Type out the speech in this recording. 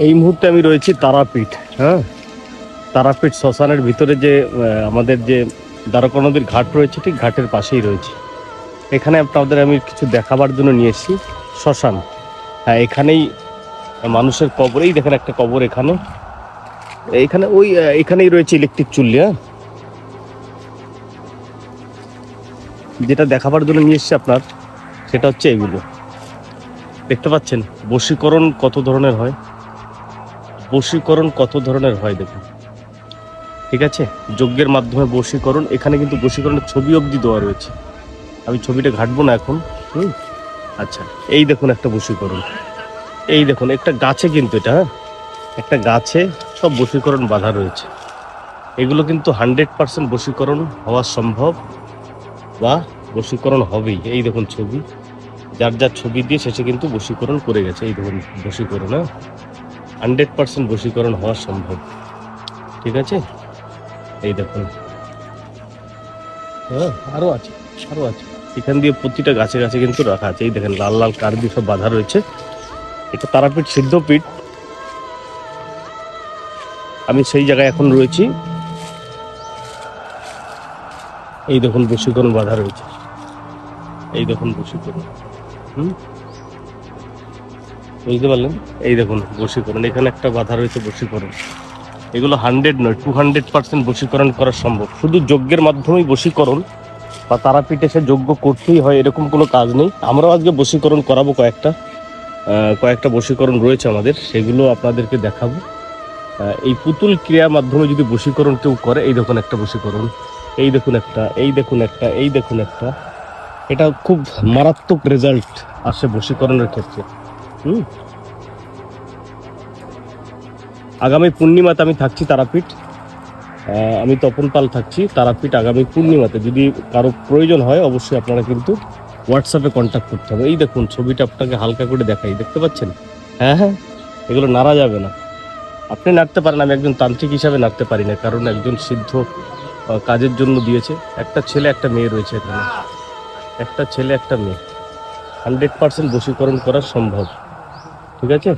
এই মুহূর্তে আমি রয়েছি তারাপীঠ। হ্যাঁ, তারাপীঠ শ্মশানের ভিতরে যে আমাদের যে দ্বারকা নদীর ঘাট রয়েছে, ঠিক ঘাটের পাশেই রয়েছে। এখানে আপনাদের আমি কিছু দেখাবার জন্য নিয়ে এসেছি শ্মশান। হ্যাঁ, এখানেই মানুষের কবর। এই দেখেন একটা কবর এখানে, এইখানে ওই এখানেই রয়েছে ইলেকট্রিক চুল্লি। হ্যাঁ, যেটা দেখাবার জন্য নিয়ে এসেছি আপনার, সেটা হচ্ছে এগুলো দেখতে পাচ্ছেন। বশীকরণ কত ধরনের হয়, বশীকরণ কত ধরনের হয় দেখুন। ঠিক আছে, যজ্ঞের মাধ্যমে বশীকরণ। এখানে কিন্তু বশীকরণের ছবি অবধি দেওয়া রয়েছে। আমি ছবিটা ঘাটবো না এখন। আচ্ছা, এই দেখুন একটা বশীকরণ। এই দেখুন একটা গাছে, কিন্তু এটা, হ্যাঁ, একটা গাছে সব বশীকরণ বাঁধা রয়েছে। এগুলো কিন্তু 100% বশীকরণ হওয়া সম্ভব, বা বশীকরণ হবেই। এই দেখুন ছবি, যার যার ছবি দিয়ে শেষে কিন্তু বশীকরণ করে গেছে। এই দেখুন বশীকরণ, হ্যাঁ, 100% বশীকরণ হওয়া সম্ভব। ঠিক আছে, এই দেখুন। হ্যাঁ, আরও আছে, আরও আছে। এখান দিয়ে প্রতিটা গাছে গাছে কিন্তু রাখা আছে। এই দেখেন লাল লাল কার দিয়ে সব বাঁধা রয়েছে। এটা তারাপীঠ সিদ্ধপীঠ। আমি সেই জায়গায় এখন রয়েছি। এই দেখুন বশীকরণ বাঁধা রয়েছে। এই দেখুন বশীকরণ। বুঝতে পারলেন? এই দেখুন বশীকরণ, এখানে একটা বাধা রয়েছে বশীকরণ। এগুলো 100 নয়, 200% বশীকরণ করা সম্ভব। শুধু যজ্ঞের মাধ্যমেই বশীকরণ, বা তারাপীঠে সে যজ্ঞ করতেই হয় এরকম কোনো কাজ নেই। আমরাও আজকে বশীকরণ করাবো কয়েকটা বশীকরণ রয়েছে আমাদের, সেগুলো আপনাদেরকে দেখাবো। এই পুতুল ক্রিয়ার মাধ্যমে যদি বশীকরণ কেউ করে, এই দেখুন একটা বশীকরণ, এই দেখুন একটা, এই দেখুন একটা, এই দেখুন একটা। এটা খুব মারাত্মক রেজাল্ট আসে বশীকরণের ক্ষেত্রে। আগামী পূর্ণিমাতে আমি থাকছি তারাপীঠ। আমি তপন পাল থাকছি তারাপীঠ আগামী পূর্ণিমাতে। যদি কারো প্রয়োজন হয় অবশ্যই আপনারা কিন্তু হোয়াটসঅ্যাপে কন্ট্যাক্ট করতে হবে। এই দেখুন ছবিটা আপনাকে হালকা করে দেখাই, দেখতে পাচ্ছেন? হ্যাঁ হ্যাঁ, এগুলো নাড়া যাবে না। আপনি নাড়তে পারেন, আমি একজন তান্ত্রিক হিসাবে নাড়তে পারি না, কারণ একজন সিদ্ধ কাজের জন্য দিয়েছে। একটা ছেলে একটা মেয়ে রয়েছে এখানে, একটা ছেলে একটা মেয়ে। 100% বশীকরণ করা সম্ভব। ঠিক আছে।